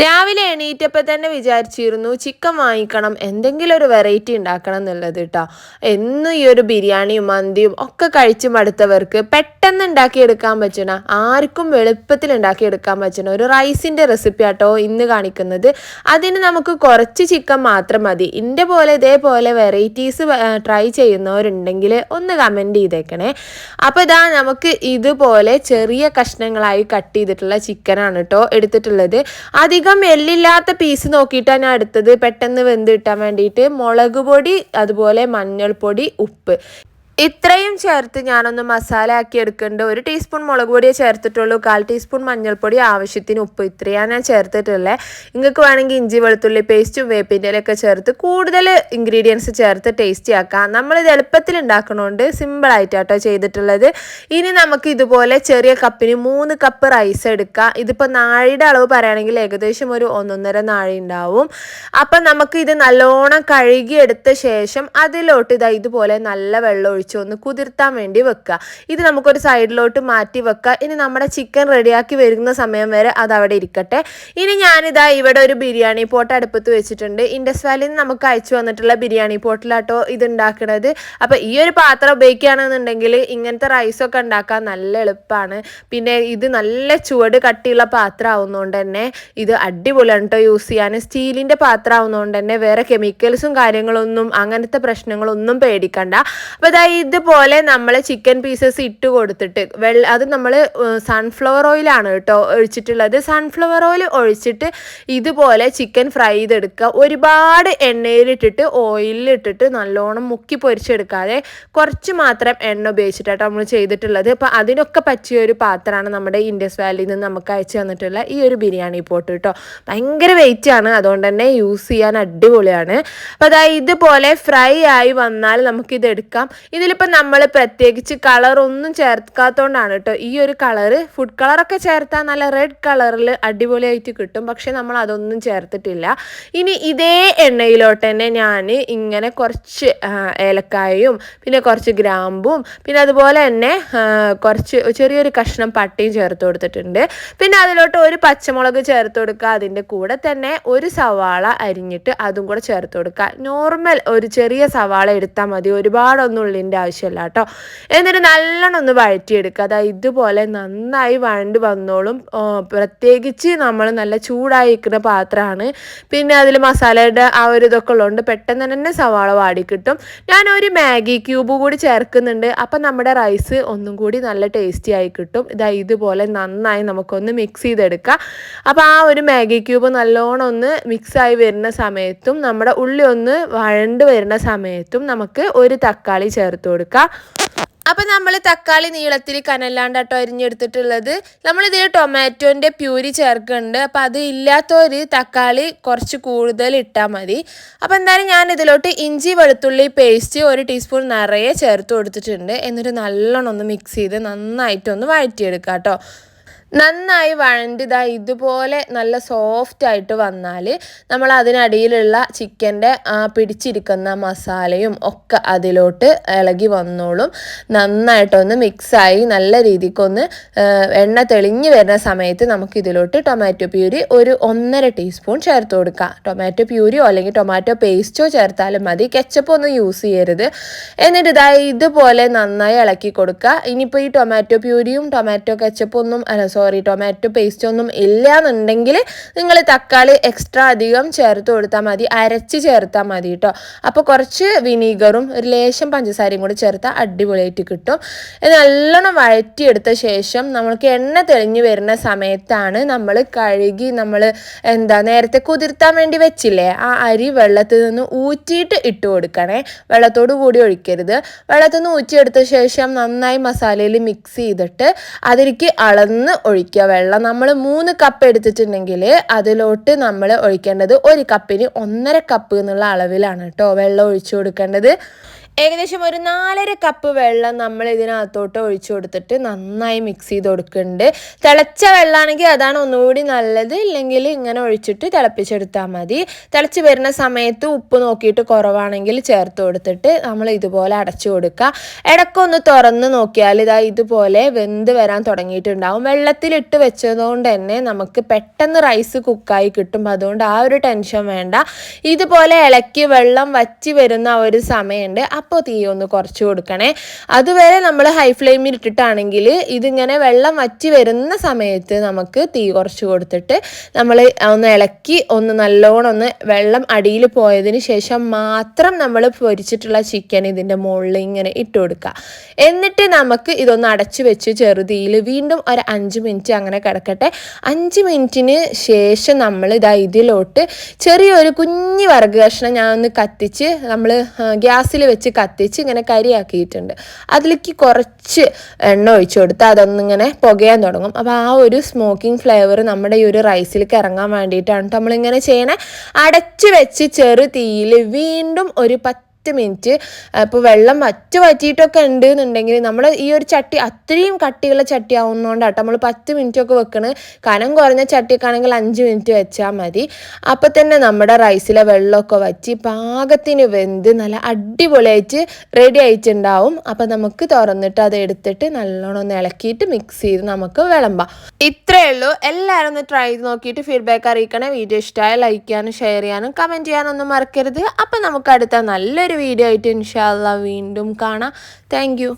രാവിലെ എണീറ്റപ്പോൾ തന്നെ വിചാരിച്ചിരുന്നു ചിക്കൻ വാങ്ങിക്കണം, എന്തെങ്കിലും ഒരു വെറൈറ്റി ഉണ്ടാക്കണം എന്നുള്ളത് കേട്ടോ. എന്നും ഈ ഒരു ബിരിയാണിയും മന്തിയും ഒക്കെ കഴിച്ചു മടുത്തവർക്ക് പെട്ടെന്ന് ഉണ്ടാക്കിയെടുക്കാൻ പറ്റണ, ആർക്കും എളുപ്പത്തിൽ ഉണ്ടാക്കിയെടുക്കാൻ പറ്റണ ഒരു റൈസിൻ്റെ റെസിപ്പി ആട്ടോ ഇന്ന് കാണിക്കുന്നത്. അതിന് നമുക്ക് കുറച്ച് ചിക്കൻ മാത്രം മതി. ഇതിൻ്റെ പോലെ ഇതേപോലെ വെറൈറ്റീസ് ട്രൈ ചെയ്യുന്നവരുണ്ടെങ്കിൽ ഒന്ന് കമൻറ്റ് ചെയ്തേക്കണേ. അപ്പോൾ ഇതാ നമുക്ക് ഇതുപോലെ ചെറിയ കഷ്ണങ്ങളായി കട്ട് ചെയ്തിട്ടുള്ള ചിക്കനാണ് കേട്ടോ എടുത്തിട്ടുള്ളത്. അധികം എല്ലില്ലാത്ത പീസ് നോക്കിയിട്ടാണ് ഞാൻ എടുത്തത്, പെട്ടെന്ന് വെന്ത് കിട്ടാൻ വേണ്ടിയിട്ട്. മുളക് പൊടി, അതുപോലെ മഞ്ഞൾപ്പൊടി, ഉപ്പ് ഇത്രയും ചേർത്ത് ഞാനൊന്ന് മസാല ആക്കി എടുക്കുന്നുണ്ട്. 1 ടീസ്പൂൺ മുളക് പൊടിയെ ചേർത്തിട്ടുള്ളൂ, 1/4 ടീസ്പൂൺ മഞ്ഞൾപ്പൊടി, ആവശ്യത്തിന് ഉപ്പ്, ഇത്രയാണ് ഞാൻ ചേർത്തിട്ടുള്ളത്. നിങ്ങൾക്ക് വേണമെങ്കിൽ ഇഞ്ചി വെളുത്തുള്ളി പേസ്റ്റും വേപ്പിൻ്റെ ഇലയൊക്കെ ചേർത്ത് കൂടുതൽ ഇൻഗ്രീഡിയൻസ് ചേർത്ത് ടേസ്റ്റി ആക്കാം. നമ്മളിത് എളുപ്പത്തിൽ ഉണ്ടാക്കണോണ്ട് സിമ്പിളായിട്ടാട്ടോ ചെയ്തിട്ടുള്ളത്. ഇനി നമുക്ക് ഇതുപോലെ ചെറിയ കപ്പിന് 3 കപ്പ് റൈസ് എടുക്കാം. ഇതിപ്പോൾ നാഴിയുടെ അളവ് പറയുകയാണെങ്കിൽ ഏകദേശം ഒരു 1.5 നാഴി ഉണ്ടാവും. അപ്പം നമുക്ക് ഇത് നല്ലോണം കഴുകി എടുത്ത ശേഷം അതിലോട്ട് ഇതുപോലെ നല്ല വെള്ളം ഒന്ന് കുതിർത്താൻ വേണ്ടി വെക്കുക. ഇത് നമുക്കൊരു സൈഡിലോട്ട് മാറ്റി വെക്കുക. ഇനി നമ്മുടെ ചിക്കൻ റെഡിയാക്കി വരുന്ന സമയം വരെ അത് അവിടെ ഇരിക്കട്ടെ. ഇനി ഞാനിതാ ഇവിടെ ഒരു ബിരിയാണി പോട്ട് അടുപ്പത്ത് വെച്ചിട്ടുണ്ട്. ഇൻഡസ് വാലിയിൽ നിന്ന് നമുക്ക് അയച്ചു വന്നിട്ടുള്ള ബിരിയാണി പോട്ടിലാട്ടോ ഇത് ഉണ്ടാക്കുന്നത്. അപ്പോൾ ഈ ഒരു പാത്രം ഉപയോഗിക്കുകയാണെന്നുണ്ടെങ്കിൽ ഇങ്ങനത്തെ റൈസൊക്കെ ഉണ്ടാക്കാൻ നല്ല എളുപ്പമാണ്. പിന്നെ ഇത് നല്ല ചുവട് കട്ടിയുള്ള പാത്രം ആവുന്നതുകൊണ്ട് തന്നെ ഇത് അടിപൊളിയാണ് കേട്ടോ യൂസ് ചെയ്യാൻ. സ്റ്റീലിൻ്റെ പാത്രം ആവുന്നതുകൊണ്ട് തന്നെ വേറെ കെമിക്കൽസും കാര്യങ്ങളൊന്നും അങ്ങനത്തെ പ്രശ്നങ്ങളൊന്നും പേടിക്കണ്ട. അപ്പോൾ ഇതുപോലെ നമ്മൾ ചിക്കൻ പീസസ് ഇട്ട് കൊടുത്തിട്ട് അത് നമ്മൾ സൺഫ്ലവർ ഓയിലാണ് കേട്ടോ ഒഴിച്ചിട്ടുള്ളത്. സൺഫ്ലവർ ഓയിൽ ഒഴിച്ചിട്ട് ഇതുപോലെ ചിക്കൻ ഫ്രൈ ചെയ്തെടുക്കുക. ഒരുപാട് എണ്ണയിലിട്ടിട്ട് ഓയിലിട്ടിട്ട് നല്ലോണം മുക്കി പൊരിച്ചെടുക്കാതെ കുറച്ച് മാത്രം എണ്ണ ഉപയോഗിച്ചിട്ടാണ് നമ്മൾ ചെയ്തിട്ടുള്ളത്. അപ്പോൾ അതിനൊക്കെ പറ്റിയ ഒരു പാത്രമാണ് നമ്മുടെ ഇൻഡസ് വാലിയിൽ നിന്ന് നമുക്ക് അയച്ചു തന്നിട്ടുള്ള ഈ ഒരു ബിരിയാണി പോട്ട് കേട്ടോ. ഭയങ്കര വെയിറ്റ് ആണ്, അതുകൊണ്ട് തന്നെ യൂസ് ചെയ്യാൻ അടിപൊളിയാണ്. അപ്പോൾ ഇതുപോലെ ഫ്രൈ ആയി വന്നാൽ നമുക്കിത് എടുക്കാം. ഇതിലിപ്പോൾ നമ്മൾ പ്രത്യേകിച്ച് കളറൊന്നും ചേർക്കാത്തതുകൊണ്ടാണ് കേട്ടോ ഈ ഒരു കളറ്. ഫുഡ് കളറൊക്കെ ചേർത്താൽ നല്ല റെഡ് കളറിൽ അടിപൊളിയായിട്ട് കിട്ടും, പക്ഷെ നമ്മൾ അതൊന്നും ചേർത്തിട്ടില്ല. ഇനി ഇതേ എണ്ണയിലോട്ട് തന്നെ ഞാൻ ഇങ്ങനെ കുറച്ച് ഏലക്കായും പിന്നെ കുറച്ച് ഗ്രാമ്പും പിന്നെ അതുപോലെ തന്നെ കുറച്ച് ചെറിയൊരു കഷ്ണം പട്ടയും ചേർത്ത് കൊടുത്തിട്ടുണ്ട്. പിന്നെ അതിലോട്ട് ഒരു പച്ചമുളക് ചേർത്ത് കൊടുക്കുക. അതിൻ്റെ കൂടെ തന്നെ ഒരു സവാള അരിഞ്ഞിട്ട് അതും കൂടെ ചേർത്ത് കൊടുക്കുക. നോർമൽ ഒരു ചെറിയ സവാള എടുത്താൽ മതി, ഒരുപാടൊന്നും ഉള്ളിൻ്റെ ആവശ്യമില്ല കേട്ടോ. എന്നിട്ട് നല്ലോണം ഒന്ന് വഴറ്റിയെടുക്കുക. ഇതുപോലെ നന്നായി വഴണ്ട് വന്നോളും. പ്രത്യേകിച്ച് നമ്മൾ നല്ല ചൂടായിരിക്കുന്ന പാത്രമാണ്. പിന്നെ അതിൽ മസാലയുടെ ആ ഒരു ഇതൊക്കെ ഉള്ളതുകൊണ്ട് പെട്ടെന്ന് തന്നെ സവാള വാടി കിട്ടും. ഞാനൊരു മാഗി ക്യൂബ് കൂടി ചേർക്കുന്നുണ്ട്. അപ്പം നമ്മുടെ റൈസ് ഒന്നും കൂടി നല്ല ടേസ്റ്റി ആയി കിട്ടും. ഇതുപോലെ നന്നായി നമുക്കൊന്ന് മിക്സ് ചെയ്തെടുക്കാം. അപ്പോൾ ആ ഒരു മാഗി ക്യൂബ് നല്ലോണം ഒന്ന് മിക്സായി വരുന്ന സമയത്തും നമ്മുടെ ഉള്ളി ഒന്ന് വഴണ്ട് വരുന്ന സമയത്തും നമുക്ക് ഒരു തക്കാളി ചേർത്ത് കൊടുക്കാം. അപ്പം നമ്മൾ തക്കാളി നീളത്തിൽ കനല്ലാണ്ടാട്ടോ അരിഞ്ഞെടുത്തിട്ടുള്ളത്. നമ്മളിതിൽ ടൊമാറ്റോൻ്റെ പ്യൂരി ചേർക്കുന്നുണ്ട്. അപ്പം അത് ഇല്ലാത്തൊരു തക്കാളി കുറച്ച് കൂടുതൽ ഇട്ടാൽ മതി. അപ്പം എന്തായാലും ഞാൻ ഇതിലോട്ട് ഇഞ്ചി വെളുത്തുള്ളി പേസ്റ്റ് 1 ടീസ്പൂൺ നിറയെ ചേർത്ത് കൊടുത്തിട്ടുണ്ട്. എന്നിട്ട് നല്ലോണം ഒന്ന് മിക്സ് ചെയ്ത് നന്നായിട്ടൊന്ന് വഴറ്റിയെടുക്കാം കേട്ടോ. നന്നായി വഴണ്ട് ഇതുപോലെ നല്ല സോഫ്റ്റായിട്ട് വന്നാൽ നമ്മൾ അതിനടിയിലുള്ള ചിക്കൻ്റെ പിടിച്ചിരിക്കുന്ന മസാലയും ഒക്കെ അതിലോട്ട് ഇളകി വന്നോളും. നന്നായിട്ടൊന്ന് മിക്സായി നല്ല രീതിക്കൊന്ന് എണ്ണ തെളിഞ്ഞ് വരുന്ന സമയത്ത് നമുക്കിതിലോട്ട് ടൊമാറ്റോ പ്യൂരി ഒരു 1.5 ടീസ്പൂൺ ചേർത്ത് കൊടുക്കാം. ടൊമാറ്റോ പ്യൂരിയോ അല്ലെങ്കിൽ ടൊമാറ്റോ പേസ്റ്റോ ചേർത്താലും മതി, കെച്ചപ്പ് ഒന്നും യൂസ് ചെയ്യരുത്. എന്നിട്ട് ഇതുപോലെ നന്നായി ഇളക്കി കൊടുക്കുക. ഇനിയിപ്പോൾ ഈ ടൊമാറ്റോ പ്യൂരിയും ടൊമാറ്റോ കെച്ചപ്പൊന്നും ടൊമാറ്റോ പേസ്റ്റ് ഒന്നും ഇല്ല എന്നുണ്ടെങ്കിൽ നിങ്ങൾ തക്കാളി എക്സ്ട്രാ അധികം ചേർത്ത് കൊടുത്താൽ മതി, അരച്ച് ചേർത്താൽ മതി കേട്ടോ. അപ്പോൾ കുറച്ച് വിനീഗറും ഒരു ലേശം പഞ്ചസാരയും കൂടി ചേർത്താൽ അടിപൊളിയായിട്ട് കിട്ടും. നല്ലോണം വഴറ്റിയെടുത്ത ശേഷം നമ്മൾക്ക് എണ്ണ തെളിഞ്ഞ് വരുന്ന സമയത്താണ് നമ്മൾ കഴുകി നേരത്തെ കുതിർത്താൻ വേണ്ടി വെച്ചില്ലേ ആ അരി വെള്ളത്തിൽ നിന്ന് ഊറ്റിയിട്ട് ഇട്ട് കൊടുക്കണേ. വെള്ളത്തോട് കൂടി ഒഴിക്കരുത്. വെള്ളത്തിൽ നിന്ന് ഊറ്റിയെടുത്ത ശേഷം നന്നായി മസാലയിൽ മിക്സ് ചെയ്തിട്ട് അതിലേക്ക് അളന്ന് ഒഴിക്കുക വെള്ളം. നമ്മൾ 3 കപ്പ് എടുത്തിട്ടുണ്ടെങ്കിൽ അതിലോട്ട് നമ്മൾ ഒഴിക്കേണ്ടത് 1 കപ്പിന് 1.5 കപ്പ് എന്നുള്ള അളവിലാണ് കേട്ടോ വെള്ളം ഒഴിച്ചു കൊടുക്കേണ്ടത്. ഏകദേശം ഒരു 4.5 കപ്പ് വെള്ളം നമ്മൾ ഇതിനകത്തോട്ട് ഒഴിച്ചു കൊടുത്തിട്ട് നന്നായി മിക്സ് ചെയ്ത് കൊടുക്കുന്നുണ്ട്. തിളച്ച വെള്ളമാണെങ്കിൽ അതാണ് ഒന്നുകൂടി നല്ലത്, ഇല്ലെങ്കിൽ ഇങ്ങനെ ഒഴിച്ചിട്ട് തിളപ്പിച്ചെടുത്താൽ മതി. തിളച്ച് വരുന്ന സമയത്ത് ഉപ്പ് നോക്കിയിട്ട് കുറവാണെങ്കിൽ ചേർത്ത് കൊടുത്തിട്ട് നമ്മൾ ഇതുപോലെ അടച്ചു കൊടുക്കുക. ഇടയ്ക്കൊന്ന് തുറന്ന് നോക്കിയാൽ ഇതാ ഇതുപോലെ വെന്ത് വരാൻ തുടങ്ങിയിട്ടുണ്ടാവും. വെള്ളത്തിലിട്ട് വെച്ചതുകൊണ്ട് തന്നെ നമുക്ക് പെട്ടെന്ന് റൈസ് കുക്കായി കിട്ടും. അതുകൊണ്ട് ആ ഒരു ടെൻഷൻ വേണ്ട. ഇതുപോലെ ഇളക്കി വെള്ളം വറ്റി വരുന്ന ഒരു സമയമുണ്ട്, അപ്പോൾ തീ ഒന്ന് കുറച്ച് കൊടുക്കണേ. അതുവരെ നമ്മൾ ഹൈ ഫ്ലെയിമിൽ ഇട്ടിട്ടാണെങ്കിൽ ഇതിങ്ങനെ വെള്ളം വറ്റി വരുന്ന സമയത്ത് നമുക്ക് തീ കുറച്ച് കൊടുത്തിട്ട് നമ്മൾ ഒന്ന് ഇളക്കി ഒന്ന് നല്ലോണം ഒന്ന് വെള്ളം അടിയിൽ പോയതിന് ശേഷം മാത്രം നമ്മൾ പൊരിച്ചിട്ടുള്ള ചിക്കൻ ഇതിൻ്റെ മുകളിൽ ഇങ്ങനെ ഇട്ട് കൊടുക്കുക. എന്നിട്ട് നമുക്ക് ഇതൊന്ന് അടച്ചു വെച്ച് ചെറുതീയിൽ വീണ്ടും ഒരു 5 മിനിറ്റ് അങ്ങനെ കിടക്കട്ടെ. 5 മിനിറ്റിന് ശേഷം നമ്മൾ ഇതാ ഇതിലോട്ട് ചെറിയൊരു കുഞ്ഞ് വിറക് കഷ്ണം ഞാൻ ഒന്ന് കത്തിച്ച് നമ്മൾ ഗ്യാസിൽ വെച്ച് കത്തിച്ച് ഇങ്ങനെ കരിയാക്കിയിട്ടുണ്ട്. അതിലേക്ക് കുറച്ച് എണ്ണ ഒഴിച്ചു കൊടുത്ത് അതൊന്നിങ്ങനെ പുകയാൻ തുടങ്ങും. അപ്പോൾ ആ ഒരു സ്മോക്കിംഗ് ഫ്ലേവർ നമ്മുടെ ഈ ഒരു റൈസിലേക്ക് ഇറങ്ങാൻ വേണ്ടിയിട്ടാണ് നമ്മളിങ്ങനെ ചെയ്യണേ. അടച്ചു വെച്ച് ചെറു തീയിൽ വീണ്ടും ഒരു 10 മിനിറ്റ്. ഇപ്പോൾ വെള്ളം വറ്റിയിട്ടൊക്കെ ഉണ്ട് എന്നുണ്ടെങ്കിൽ നമ്മൾ ഈ ഒരു ചട്ടി അത്രയും കട്ടിയുള്ള ചട്ടി ആവുന്നതുകൊണ്ടാട്ടോ നമ്മൾ 10 മിനിറ്റ് ഒക്കെ വെക്കണത്. കനം കുറഞ്ഞ ചട്ടിയൊക്കെ ആണെങ്കിൽ 5 മിനിറ്റ് വെച്ചാൽ മതി. അപ്പോൾ തന്നെ നമ്മുടെ റൈസിലെ വെള്ളമൊക്കെ വറ്റി പാകത്തിന് വെന്ത് നല്ല അടിപൊളിയായിട്ട് റെഡി ആയിട്ടുണ്ടാവും. അപ്പോൾ നമുക്ക് തുറന്നിട്ട് അത് എടുത്തിട്ട് നല്ലോണം ഒന്ന് ഇളക്കിയിട്ട് മിക്സ് ചെയ്ത് നമുക്ക് വിളമ്പാം. ഇത്രയേ ഉള്ളൂ. എല്ലാവരും ഒന്ന് ട്രൈ ചെയ്ത് നോക്കിയിട്ട് ഫീഡ്ബാക്ക് അറിയിക്കണേ. വീഡിയോ ഇഷ്ടമായ ലൈക്ക് ചെയ്യാനും ഷെയർ ചെയ്യാനും കമൻറ്റ് ചെയ്യാനൊന്നും മറക്കരുത്. അപ്പോൾ നമുക്ക് അടുത്ത നല്ലൊരു വീഡിയോ ആയിട്ട് ഇൻഷാ അല്ലാഹ് വീണ്ടും കാണാം. Thank you.